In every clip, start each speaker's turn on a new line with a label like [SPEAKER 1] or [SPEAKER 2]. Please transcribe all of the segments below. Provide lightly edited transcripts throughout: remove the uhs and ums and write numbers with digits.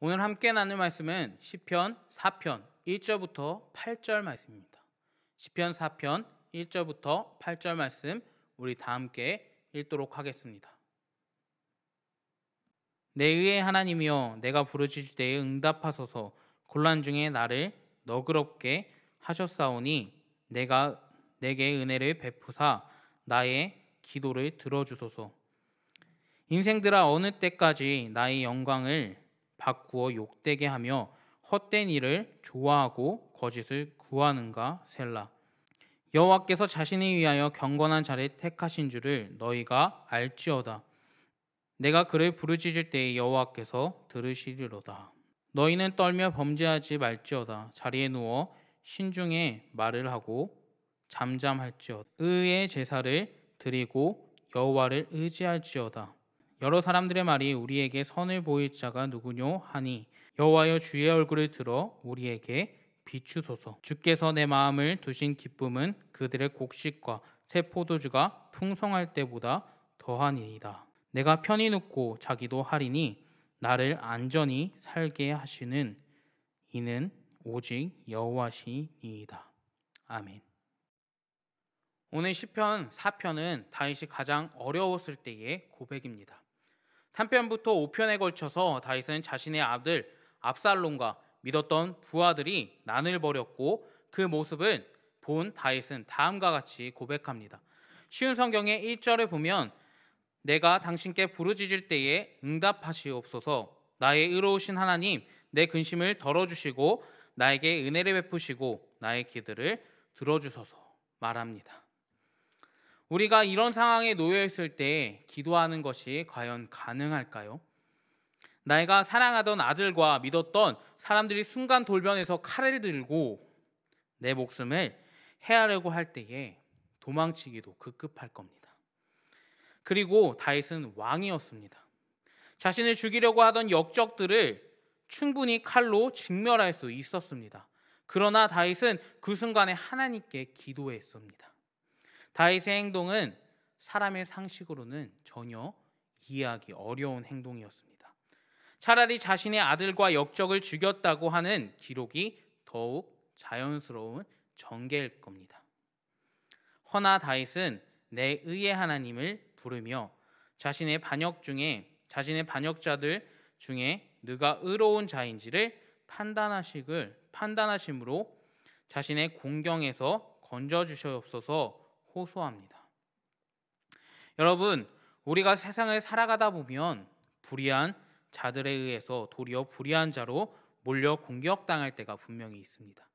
[SPEAKER 1] 오늘 함께 나눌 말씀은 시편 4편 1절부터 8절 말씀입니다. 시편 4편 1절부터 8절 말씀 우리 다 함께 읽도록 하겠습니다. 내 의의 하나님이여, 내가 부르짖을 때에 응답하소서. 곤란 중에 나를 너그럽게 하셨사오니 내가 내게 은혜를 베푸사 나의 기도를 들어주소서. 인생들아, 어느 때까지 나의 영광을 바꾸어 욕되게 하며 헛된 일을 좋아하고 거짓을 구하는가. 셀라. 여호와께서 자신을 위하여 경건한 자를 택하신 줄을 너희가 알지어다. 내가 그를 부르짖을 때에 여호와께서 들으시리로다. 너희는 떨며 범죄하지 말지어다. 자리에 누워 신중에 말을 하고 잠잠할지어다. 의의 제사를 드리고 여호와를 의지할지어다. 여러 사람들의 말이 우리에게 선을 보일 자가 누구뇨 하니 여호와여, 주의 얼굴을 들어 우리에게 비추소서. 주께서 내 마음을 두신 기쁨은 그들의 곡식과 새 포도주가 풍성할 때보다 더하니이다. 내가 편히 눕고 자기도 하리니 나를 안전히 살게 하시는 이는 오직 여호와시니이다. 아멘. 오늘 시편 4편은 다윗이 가장 어려웠을 때의 고백입니다. 3편부터 5편에 걸쳐서 다윗은 자신의 아들 압살롬과 믿었던 부하들이 난을 벌였고 그 모습을 본 다윗은 다음과 같이 고백합니다. 쉬운 성경의 1절을 보면 내가 당신께 부르짖을 때에 응답하시옵소서. 나의 의로우신 하나님, 내 근심을 덜어주시고 나에게 은혜를 베푸시고 나의 기도를 들어주소서 말합니다. 우리가 이런 상황에 놓여 있을 때 기도하는 것이 과연 가능할까요? 내가 사랑하던 아들과 믿었던 사람들이 순간 돌변해서 칼을 들고 내 목숨을 해하려고 할 때에 도망치기도 급급할 겁니다. 그리고 다윗은 왕이었습니다. 자신을 죽이려고 하던 역적들을 충분히 칼로 직멸할 수 있었습니다. 그러나 다윗은 그 순간에 하나님께 기도했습니다. 다윗의 행동은 사람의 상식으로는 전혀 이해하기 어려운 행동이었습니다. 차라리 자신의 아들과 역적을 죽였다고 하는 기록이 더욱 자연스러운 전개일 겁니다. 허나 다윗은 내 의의 하나님을 부르며 자신의 반역자들 중에 누가 의로운 자인지를 판단하심으로 자신의 공경에서 건져주시옵소서 호소합니다. 여러분, 우리가 세상을 살아가다 보면 불의한 자들에 의해서 도리어 불의한 자로 몰려 공격당할 때가 분명히 있습니다.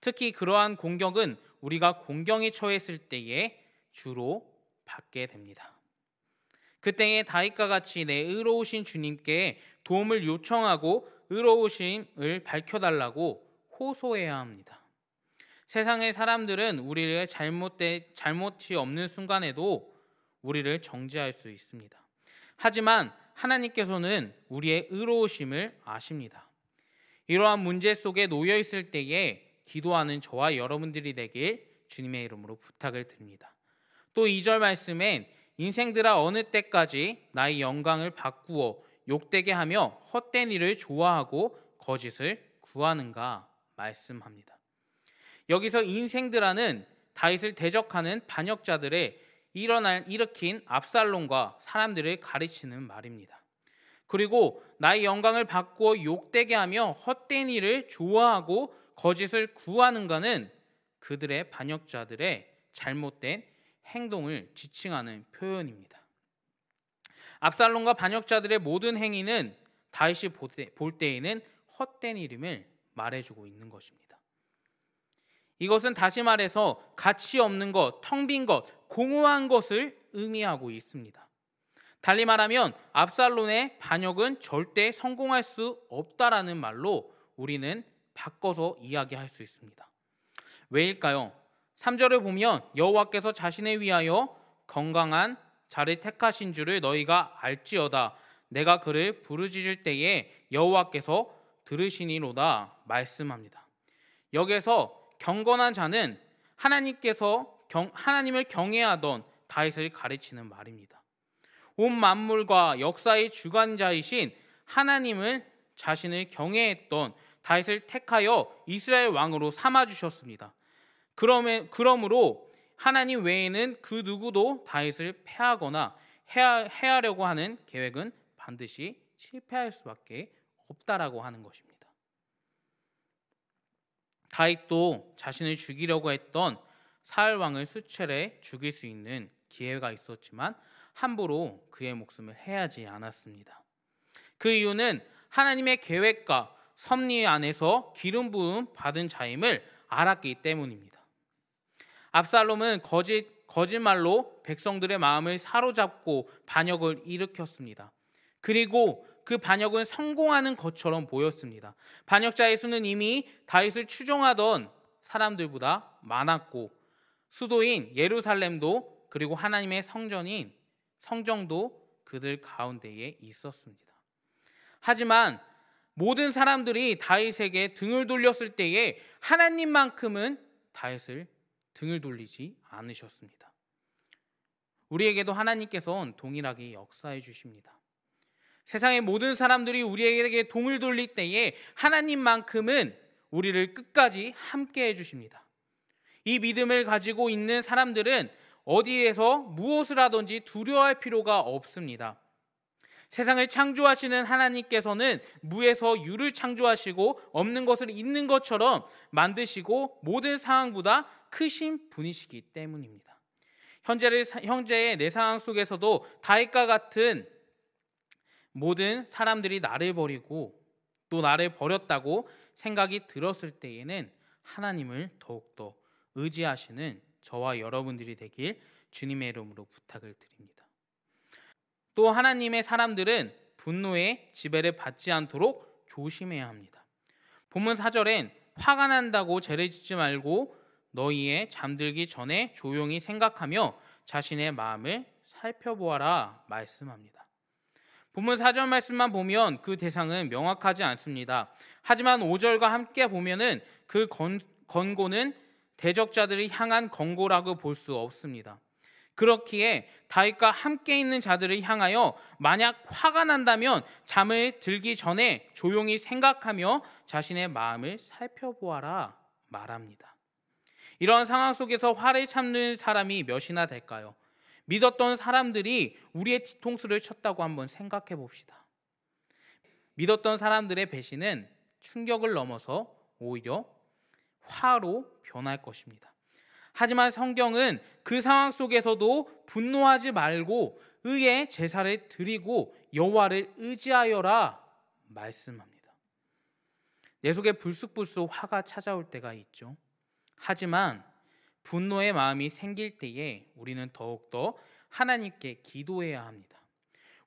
[SPEAKER 1] 특히 그러한 공격은 우리가 공경에 처했을 때에 주로 받게 됩니다. 그때에 다윗과 같이 내 의로우신 주님께 도움을 요청하고 의로우심을 밝혀달라고 호소해야 합니다. 세상의 사람들은 우리를 잘못이 없는 순간에도 우리를 정죄할 수 있습니다. 하지만 하나님께서는 우리의 의로우심을 아십니다. 이러한 문제 속에 놓여 있을 때에 기도하는 저와 여러분들이 되길 주님의 이름으로 부탁을 드립니다. 또 2절 말씀엔 인생들아, 어느 때까지 나의 영광을 바꾸어 욕되게 하며 헛된 일을 좋아하고 거짓을 구하는가 말씀합니다. 여기서 인생들아는 다윗을 대적하는 반역자들의 일으킨 압살롬과 사람들을 가르치는 말입니다. 그리고 나의 영광을 바꾸어 욕되게 하며 헛된 일을 좋아하고 거짓을 구하는가는 그들의 반역자들의 잘못된 행동을 지칭하는 표현입니다. 압살롬과 반역자들의 모든 행위는 다윗이 볼 때에는 헛된 일임을 말해주고 있는 것입니다. 이것은 다시 말해서 가치 없는 것, 텅 빈 것, 공허한 것을 의미하고 있습니다. 달리 말하면 압살롬의 반역은 절대 성공할 수 없다라는 말로 우리는 바꿔서 이야기할 수 있습니다. 왜일까요? 3절을 보면 여호와께서 자신을 위하여 건강한 자를 택하신 줄을 너희가 알지어다. 내가 그를 부르짖을 때에 여호와께서 들으시니로다 말씀합니다. 여기서 경건한 자는 하나님을 경외하던 다윗을 가르치는 말입니다. 온 만물과 역사의 주관자이신 하나님을 자신을 경외했던 다윗을 택하여 이스라엘 왕으로 삼아 주셨습니다. 그러므로 하나님 외에는 그 누구도 다윗을 패하거나 해하려고 하는 계획은 반드시 실패할 수밖에 없다라고 하는 것입니다. 다윗도 자신을 죽이려고 했던 사울 왕을 수차례 죽일 수 있는 기회가 있었지만 함부로 그의 목숨을 해하지 않았습니다. 그 이유는 하나님의 계획과 섭리 안에서 기름 부음 받은 자임을 알았기 때문입니다. 압살롬은 거짓말로 백성들의 마음을 사로잡고 반역을 일으켰습니다. 그리고 그 반역은 성공하는 것처럼 보였습니다. 반역자의 수는 이미 다윗을 추종하던 사람들보다 많았고 수도인 예루살렘도 그리고 하나님의 성전도 그들 가운데에 있었습니다. 하지만 모든 사람들이 다윗에게 등을 돌렸을 때에 하나님만큼은 다윗을 등을 돌리지 않으셨습니다. 우리에게도 하나님께서는 동일하게 역사해 주십니다. 세상의 모든 사람들이 우리에게 등을 돌릴 때에 하나님만큼은 우리를 끝까지 함께 해주십니다. 이 믿음을 가지고 있는 사람들은 어디에서 무엇을 하든지 두려워할 필요가 없습니다. 세상을 창조하시는 하나님께서는 무에서 유를 창조하시고 없는 것을 있는 것처럼 만드시고 모든 상황보다 크신 분이시기 때문입니다. 현재의 내 상황 속에서도 다윗과 같은 모든 사람들이 나를 버리고 또 나를 버렸다고 생각이 들었을 때에는 하나님을 더욱더 의지하시는 저와 여러분들이 되길 주님의 이름으로 부탁을 드립니다. 또 하나님의 사람들은 분노의 지배를 받지 않도록 조심해야 합니다. 본문 4절엔 화가 난다고 죄를 짓지 말고 너희의 잠들기 전에 조용히 생각하며 자신의 마음을 살펴보아라 말씀합니다. 본문 4절 말씀만 보면 그 대상은 명확하지 않습니다. 하지만 5절과 함께 보면은 그 권고는 대적자들을 향한 권고라고 볼 수 없습니다. 그렇기에 다윗과 함께 있는 자들을 향하여 만약 화가 난다면 잠을 들기 전에 조용히 생각하며 자신의 마음을 살펴보아라 말합니다. 이런 상황 속에서 화를 참는 사람이 몇이나 될까요? 믿었던 사람들이 우리의 뒤통수를 쳤다고 한번 생각해 봅시다. 믿었던 사람들의 배신은 충격을 넘어서 오히려 화로 변할 것입니다. 하지만 성경은 그 상황 속에서도 분노하지 말고 의의 제사를 드리고 여호와를 의지하여라 말씀합니다. 내 속에 불쑥불쑥 화가 찾아올 때가 있죠. 하지만 분노의 마음이 생길 때에 우리는 더욱더 하나님께 기도해야 합니다.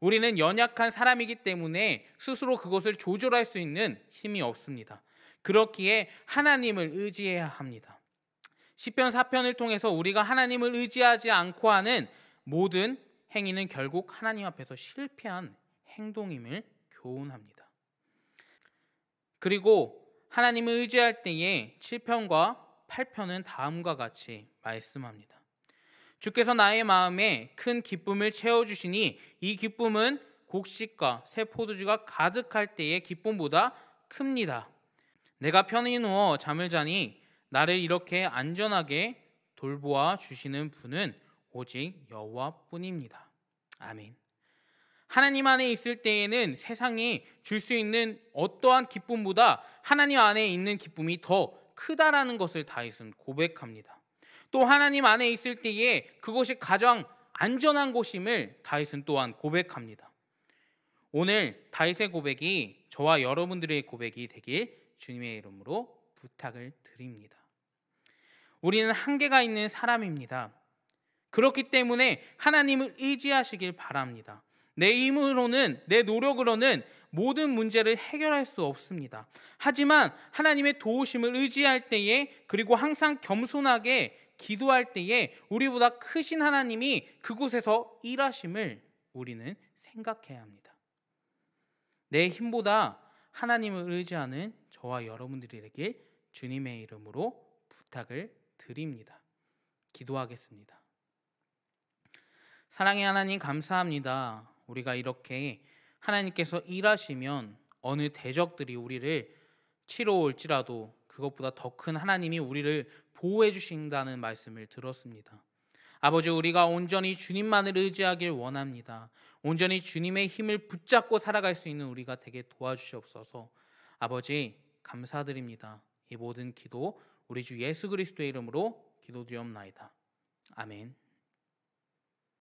[SPEAKER 1] 우리는 연약한 사람이기 때문에 스스로 그것을 조절할 수 있는 힘이 없습니다. 그렇기에 하나님을 의지해야 합니다. 시편 4편을 통해서 우리가 하나님을 의지하지 않고 하는 모든 행위는 결국 하나님 앞에서 실패한 행동임을 교훈합니다. 그리고 하나님을 의지할 때에 7편과 8편은 다음과 같이 말씀합니다. 주께서 나의 마음에 큰 기쁨을 채워주시니 이 기쁨은 곡식과 새 포도주가 가득할 때의 기쁨보다 큽니다. 내가 편히 누워 잠을 자니 나를 이렇게 안전하게 돌보아 주시는 분은 오직 여호와뿐입니다. 아멘. 하나님 안에 있을 때에는 세상이 줄 수 있는 어떠한 기쁨보다 하나님 안에 있는 기쁨이 더 크다라는 것을 다윗은 고백합니다. 또 하나님 안에 있을 때에 그것이 가장 안전한 곳임을 다윗은 또한 고백합니다. 오늘 다윗의 고백이 저와 여러분들의 고백이 되길 주님의 이름으로 부탁을 드립니다. 우리는 한계가 있는 사람입니다. 그렇기 때문에 하나님을 의지하시길 바랍니다. 내 힘으로는, 내 노력으로는 모든 문제를 해결할 수 없습니다. 하지만 하나님의 도우심을 의지할 때에, 그리고 항상 겸손하게 기도할 때에 우리보다 크신 하나님이 그곳에서 일하심을 우리는 생각해야 합니다. 내 힘보다 하나님을 의지하는 저와 여러분들이 되길 주님의 이름으로 부탁을 드립니다. 기도하겠습니다. 사랑의 하나님 감사합니다. 우리가 이렇게 하나님께서 일하시면 어느 대적들이 우리를 치러 올지라도 그것보다 더 큰 하나님이 우리를 보호해 주신다는 말씀을 들었습니다. 아버지, 우리가 온전히 주님만을 의지하길 원합니다. 온전히 주님의 힘을 붙잡고 살아갈 수 있는 우리가 되게 도와주시옵소서. 아버지, 감사드립니다. 이 모든 기도 우리 주 예수 그리스도의 이름으로 기도드리옵나이다. 아멘.